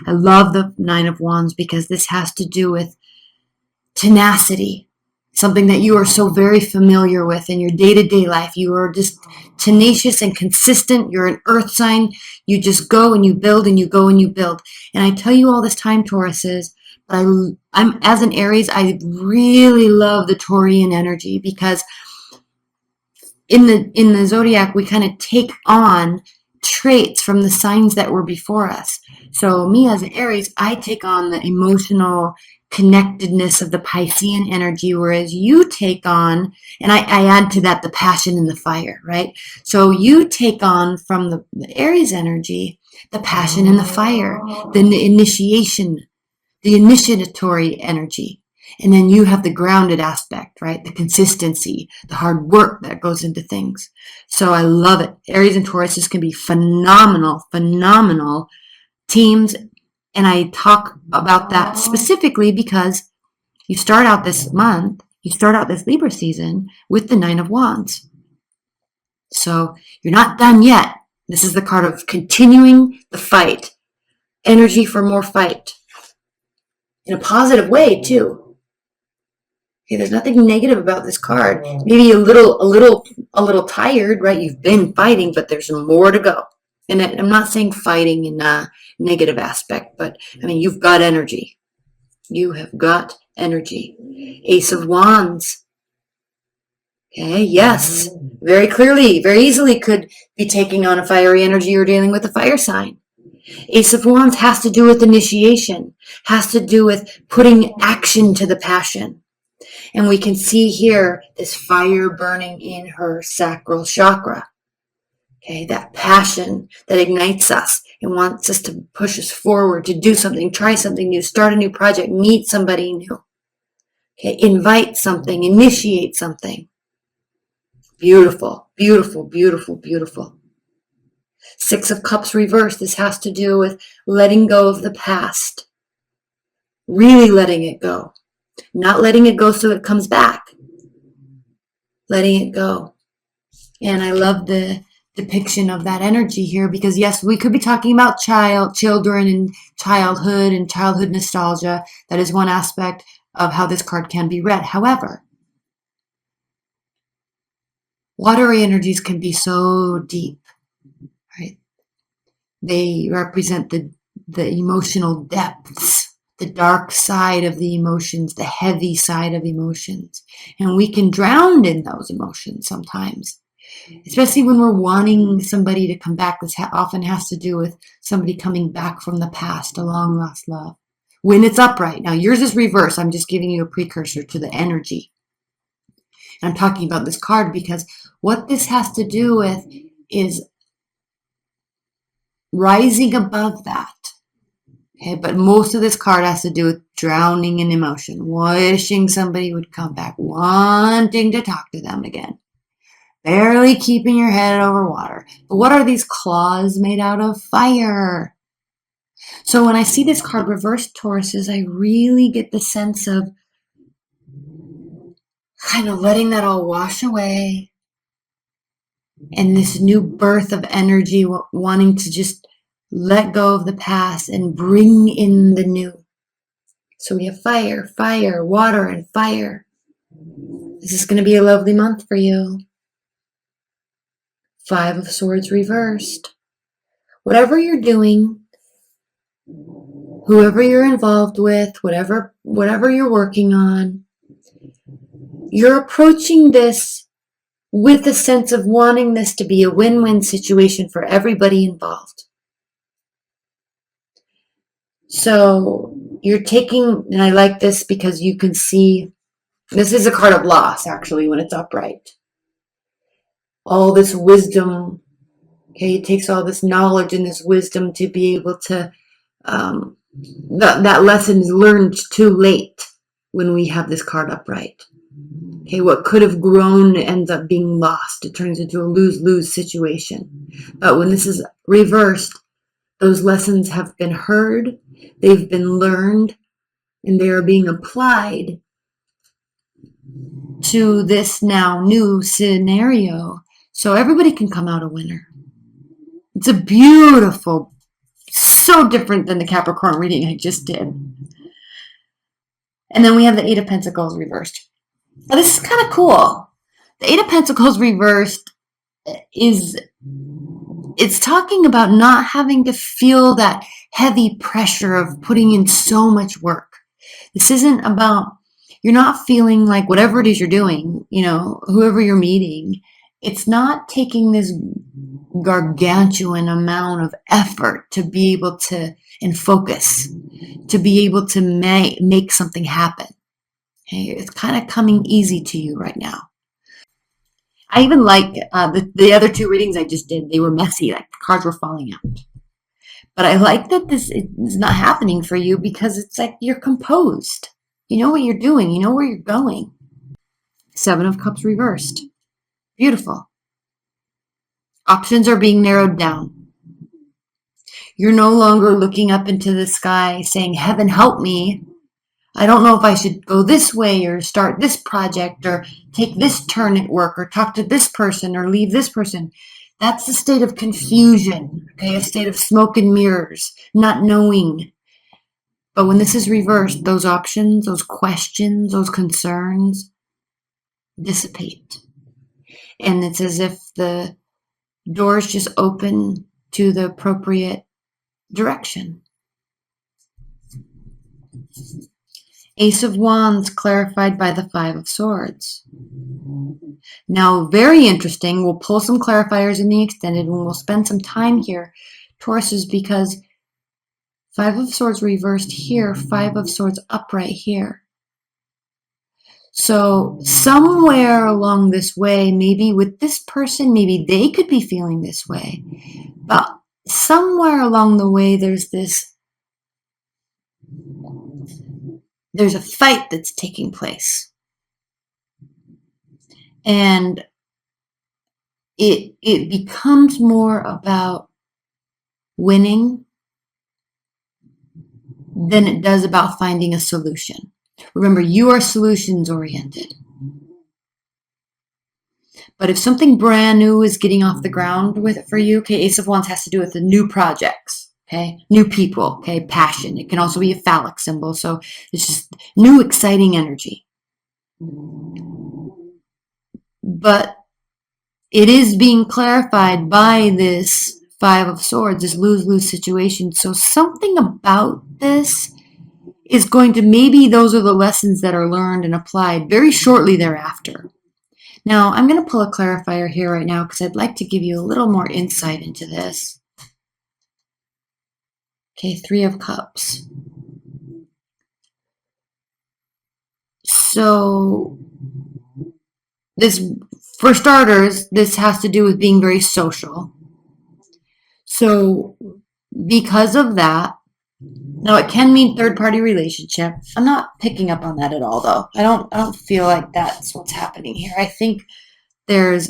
I love the Nine of Wands because this has to do with tenacity, something that you are so very familiar with in your day-to-day life. You are just tenacious and consistent. You're an earth sign. You just go and you build and you go and you build. And I tell you all this time, Tauruses, I'm as an Aries, I really love the Taurian energy because in the zodiac, we kind of take on traits from the signs that were before us. So me as an Aries, I take on the emotional connectedness of the Piscean energy, whereas you take on, and I add to that the passion and the fire, right? So you take on from the Aries energy, the passion and the fire, the initiation, the initiatory energy. And then you have the grounded aspect, right? The consistency, the hard work that goes into things. So I love it. Aries and Tauruses can be phenomenal, phenomenal teams. And I talk about that specifically because you start out this month, you start out this Libra season with the Nine of Wands. So you're not done yet. This is the card of continuing the fight. Energy for more fight. In a positive way, too. Okay, there's nothing negative about this card. Maybe a little tired, right? You've been fighting, but there's more to go. And I'm not saying fighting in a negative aspect, but I mean, you've got energy. You have got energy. Ace of Wands. Okay, yes, very clearly, very easily could be taking on a fiery energy or dealing with a fire sign. Ace of Wands has to do with initiation, has to do with putting action to the passion. And we can see here this fire burning in her sacral chakra. Okay, that passion that ignites us and wants us to push us forward, to do something, try something new, start a new project, meet somebody new. Okay, invite something, initiate something. Beautiful, beautiful, beautiful, beautiful. Six of Cups reversed. This has to do with letting go of the past. Really letting it go. Not letting it go so it comes back. Letting it go. And I love the depiction of that energy here because, yes, we could be talking about children and childhood nostalgia. That is one aspect of how this card can be read. However, watery energies can be so deep, right? They represent the emotional depths, the dark side of the emotions, the heavy side of emotions. And we can drown in those emotions sometimes, especially when we're wanting somebody to come back. This often has to do with somebody coming back from the past, a long lost love. When it's upright. Now, yours is reverse. I'm just giving you a precursor to the energy. I'm talking about this card because what this has to do with is rising above that. Okay, but most of this card has to do with drowning in emotion, wishing somebody would come back, wanting to talk to them again, barely keeping your head over water. But what are these claws made out of? Fire. So when I see this card reversed, Tauruses, I really get the sense of kind of letting that all wash away and this new birth of energy, wanting to just let go of the past and bring in the new. So we have fire, fire, water, and fire. This is going to be a lovely month for you. Five of Swords reversed. Whatever you're doing, whoever you're involved with, whatever you're working on, you're approaching this with a sense of wanting this to be a win-win situation for everybody involved. So you're taking, and I like this because you can see, this is a card of loss actually when it's upright. All this wisdom, okay, it takes all this knowledge and this wisdom to be able to, that lesson is learned too late when we have this card upright. Okay, what could have grown ends up being lost. It turns into a lose-lose situation. But when this is reversed, those lessons have been heard, they've been learned, and they are being applied to this now new scenario. So everybody can come out a winner. It's a beautiful So different than the Capricorn reading I just did. And then we have the Eight of Pentacles reversed. Now, this is kind of cool. The Eight of Pentacles reversed it's talking about not having to feel that heavy pressure of putting in so much work. This isn't about, you're not feeling like whatever it is you're doing, whoever you're meeting, it's not taking this gargantuan amount of effort to be able to, and focus, to be able to make something happen. Okay? It's kind of coming easy to you right now. I even like the other two readings I just did. They were messy, like the cards were falling out. But I like that this is not happening for you because it's like you're composed. You know what you're doing. You know where you're going. Seven of Cups reversed. Beautiful. Options are being narrowed down. You're no longer looking up into the sky saying, heaven help me. I don't know if I should go this way or start this project or take this turn at work or talk to this person or leave this person. That's a state of confusion, okay? A state of smoke and mirrors, not knowing. But when this is reversed, those options, those questions, those concerns dissipate. And it's as if the doors just open to the appropriate direction. Ace of Wands clarified by the Five of Swords. Now, very interesting. We'll pull some clarifiers in the extended and we'll spend some time here, Tauruses, because Five of Swords reversed here, Five of Swords upright here. So somewhere along this way, maybe with this person, maybe they could be feeling this way. But somewhere along the way, there's a fight that's taking place. And it becomes more about winning than it does about finding a solution. Remember, you are solutions oriented. But if something brand new is getting off the ground for you, okay, Ace of Wands has to do with the new projects, okay, new people, okay, passion. It can also be a phallic symbol, so it's just new, exciting energy. But it is being clarified by this Five of Swords, this lose-lose situation. So something about this is going to, maybe those are the lessons that are learned and applied very shortly thereafter. Now, I'm going to pull a clarifier here right now because I'd like to give you a little more insight into this. Okay, Three of Cups. So, this, for starters, this has to do with being very social. So, because of that, now it can mean third-party relationship. I'm not picking up on that at all, though. I don't feel like that's what's happening here. I think there's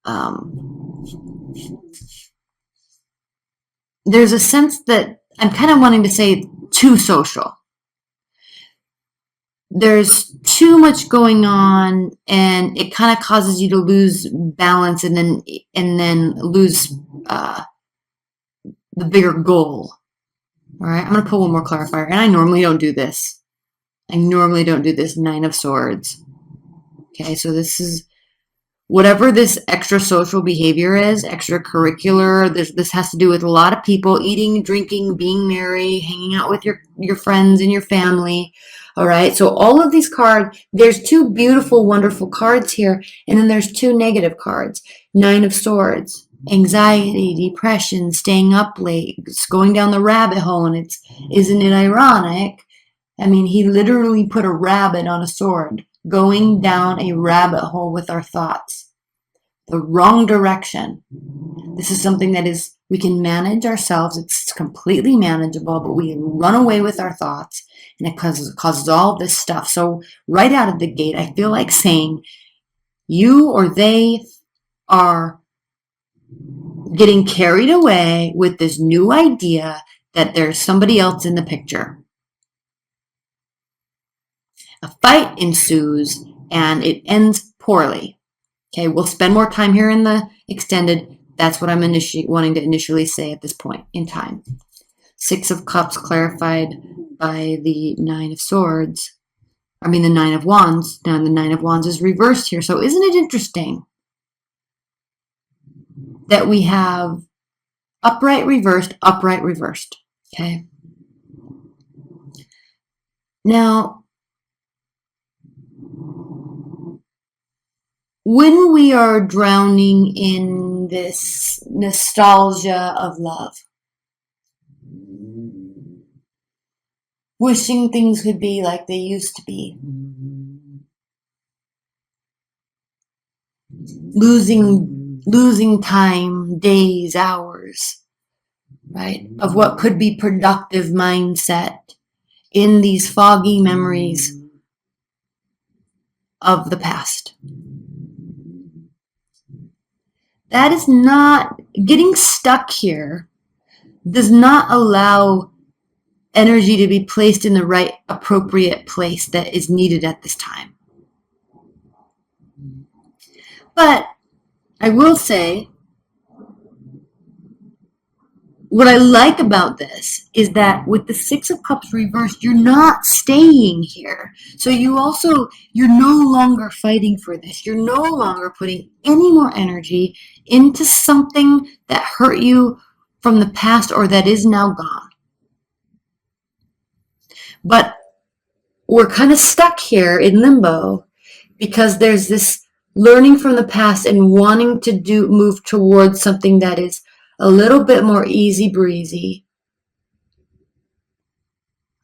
a sense that I'm kind of wanting to say too social. There's too much going on, and it kind of causes you to lose balance, and then lose the bigger goal. All right, I'm going to pull one more clarifier, and I normally don't do this. Nine of Swords. Okay, so this is whatever this extra social behavior is, extracurricular. This has to do with a lot of people eating, drinking, being merry, hanging out with your friends and your family. All right, so all of these cards, there's two beautiful, wonderful cards here, and then there's two negative cards. Nine of Swords, anxiety, depression, staying up late, going down the rabbit hole, and isn't it ironic? I mean, he literally put a rabbit on a sword, going down a rabbit hole with our thoughts. The wrong direction. This is something that we can manage ourselves. It's completely manageable, but we run away with our thoughts, and it causes all this stuff. So right out of the gate, I feel like saying you or they are getting carried away with this new idea that there's somebody else in the picture. A fight ensues, and it ends poorly. Okay, we'll spend more time here in the extended. That's what I'm wanting to initially say at this point in time. Six of Cups clarified by the Nine of Swords. I mean, the Nine of Wands. Now the Nine of Wands is reversed here. So isn't it interesting that we have upright, reversed, upright, reversed? Okay. Now, when we are drowning in this nostalgia of love, wishing things could be like they used to be, losing time, days, hours, right, of what could be productive mindset in these foggy memories of the past. That is not, getting stuck here does not allow energy to be placed in the right appropriate place that is needed at this time. But I will say, what I like about this is that with the Six of Cups reversed, you're not staying here. So you're no longer fighting for this. You're no longer putting any more energy into something that hurt you from the past or that is now gone. But we're kind of stuck here in limbo because there's this learning from the past and wanting to move towards something that is a little bit more easy breezy,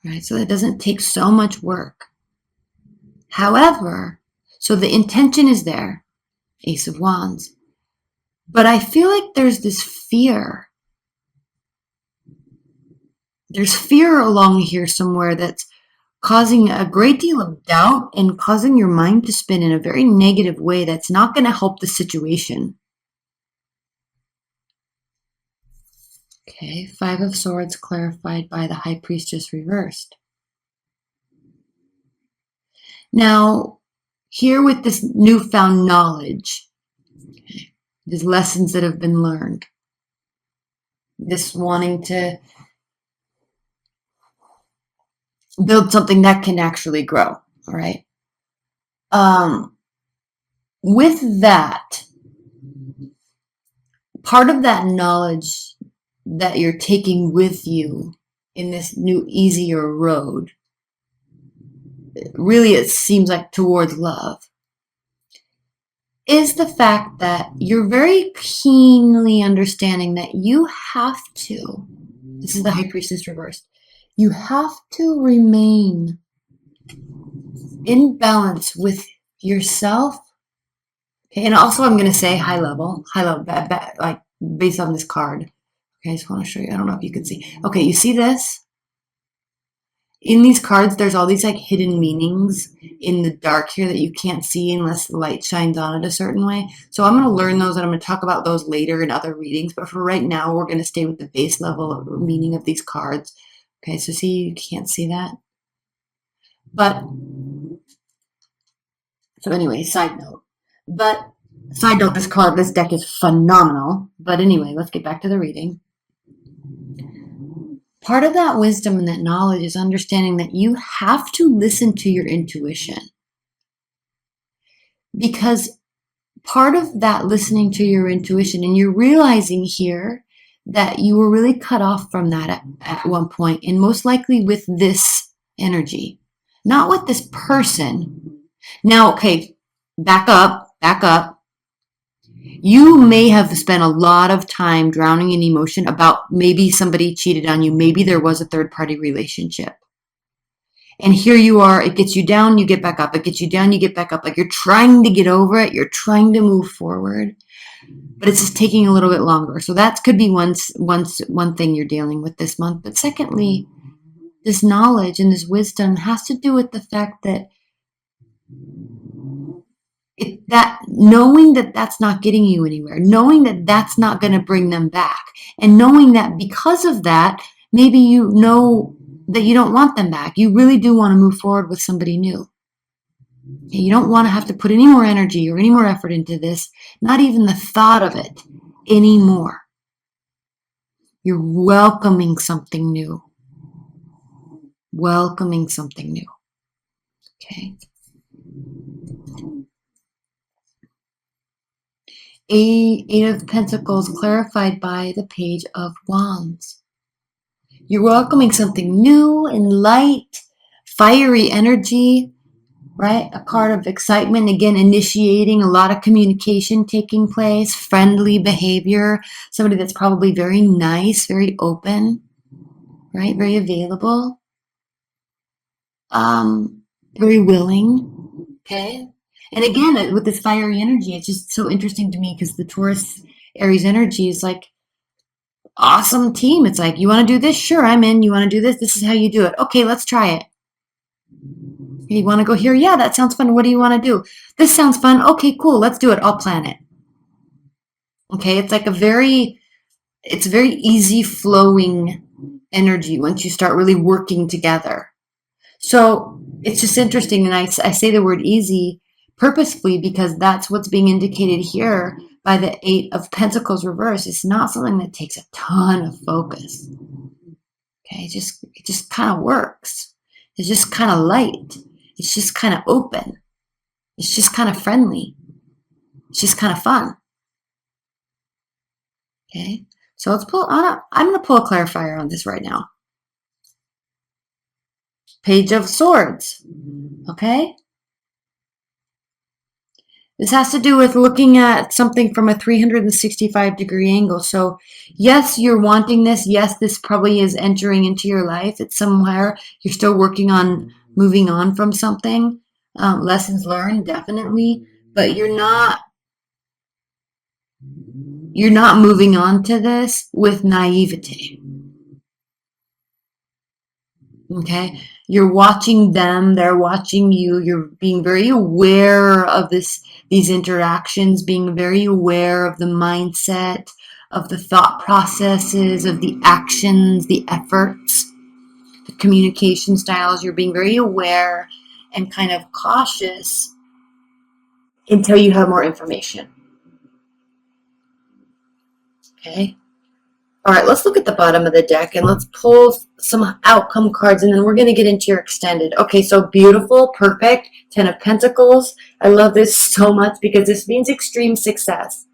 right? So it doesn't take so much work. However, so the intention is there, Ace of Wands, but I feel like there's this fear. There's fear along here somewhere that's causing a great deal of doubt and causing your mind to spin in a very negative way that's not going to help the situation. Okay, Five of Swords clarified by the High Priestess reversed. Now, here with this newfound knowledge, okay, these lessons that have been learned, this wanting to build something that can actually grow, all right? With that, part of that knowledge that you're taking with you in this new, easier road, really it seems like towards love, is the fact that you're very keenly understanding that you have to, this is the High Priestess reversed, you have to remain in balance with yourself. Okay, and also I'm going to say high level, like based on this card. Okay, I just want to show you. I don't know if you can see. Okay, you see this? In these cards, there's all these like hidden meanings in the dark here that you can't see unless the light shines on it a certain way. So I'm going to learn those and I'm going to talk about those later in other readings. But for right now, we're going to stay with the base level of meaning of these cards. Okay, so see, you can't see that. But, so anyway, side note, this deck is phenomenal. But anyway, let's get back to the reading. Part of that wisdom and that knowledge is understanding that you have to listen to your intuition. Because part of that listening to your intuition, and you're realizing here that you were really cut off from that at one point, and most likely with this energy, not with this person. Now, okay, back up. You may have spent a lot of time drowning in emotion about maybe somebody cheated on you. Maybe there was a third-party relationship. And here you are, it gets you down, you get back up. It gets you down, you get back up. Like you're trying to get over it. You're trying to move forward. But it's just taking a little bit longer. So that could be one thing you're dealing with this month. But secondly, this knowledge and this wisdom has to do with the fact that knowing that that's not getting you anywhere, knowing that that's not going to bring them back, and knowing that because of that, maybe you know that you don't want them back. You really do want to move forward with somebody new. You don't want to have to put any more energy or any more effort into this, not even the thought of it anymore. You're welcoming something new. Welcoming something new. Okay. Eight of Pentacles clarified by the Page of Wands. You're welcoming something new and light, fiery energy, right? A card of excitement, again, initiating a lot of communication taking place, friendly behavior, somebody that's probably very nice, very open, right? Very available, very willing, okay? And again, with this fiery energy, it's just so interesting to me because the Taurus Aries energy is like awesome team. It's like, you want to do this? Sure, I'm in. You want to do this? This is how you do it. Okay, let's try it. You want to go here? Yeah, that sounds fun. What do you want to do? This sounds fun. Okay, cool. Let's do it. I'll plan it. Okay, it's like it's very easy flowing energy once you start really working together. So it's just interesting. And I say the word easy purposefully because that's what's being indicated here by the Eight of Pentacles reverse. It's not something that takes a ton of focus. Okay, it just kind of works. It's just kind of light. It's just kind of open. It's just kind of friendly. It's just kind of fun. Okay, so let's pull on. I'm going to pull a clarifier on this right now. Page of Swords. Okay, this has to do with looking at something from a 365-degree angle. So yes, you're wanting this. Yes, this probably is entering into your life. It's somewhere you're still working on moving on from something. Lessons learned, definitely, but you're not moving on to this with naivete. Okay, you're watching them, they're watching you, you're being very aware of these interactions, being very aware of the mindset, of the thought processes, of the actions, the efforts, the communication styles. You're being very aware and kind of cautious until you have more information. Okay. All right, let's look at the bottom of the deck and let's pull some outcome cards and then we're going to get into your extended. Okay, so beautiful, perfect, 10 of Pentacles. I love this so much because this means extreme success,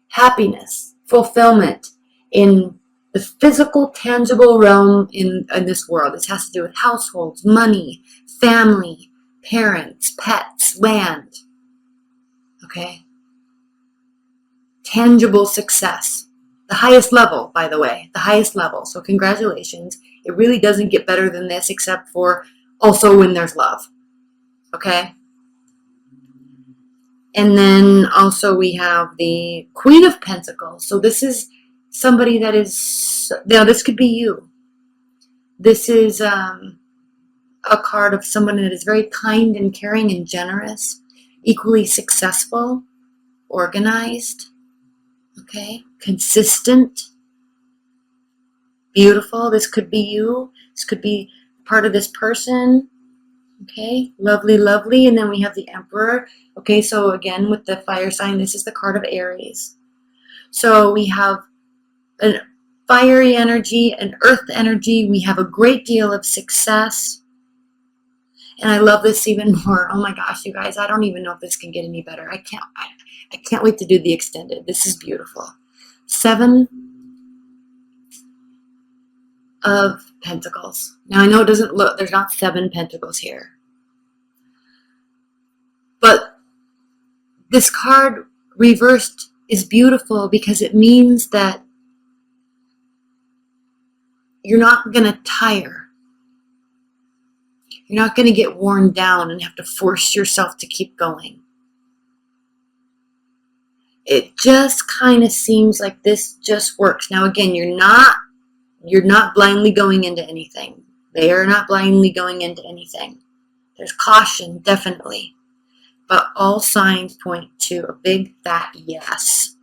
happiness, fulfillment in the physical, tangible realm in this world. This has to do with households, money, family, parents, pets, land. Okay? Tangible success. The highest level, by the way, the highest level. So congratulations. It really doesn't get better than this except for also when there's love. Okay? And then also we have the Queen of Pentacles. So this is somebody that is, this could be you. This is a card of someone that is very kind and caring and generous, equally successful, organized, okay, consistent, beautiful. This could be you. This could be part of this person. Okay, lovely, lovely. And then we have the Emperor. Okay, so again, with the fire sign, this is the card of Aries. So we have a fiery energy, an earth energy. We have a great deal of success. And I love this even more. Oh my gosh, you guys, I don't even know if this can get any better. I can't wait to do the extended. This is beautiful. 7 of Pentacles. Now I know it doesn't look, there's not 7 pentacles here. But this card reversed is beautiful because it means that you're not going to tire. You're not going to get worn down and have to force yourself to keep going. It just kind of seems like this just works. Now again, you're not blindly going into anything. They are not blindly going into anything. There's caution, definitely. But all signs point to a big fat yes.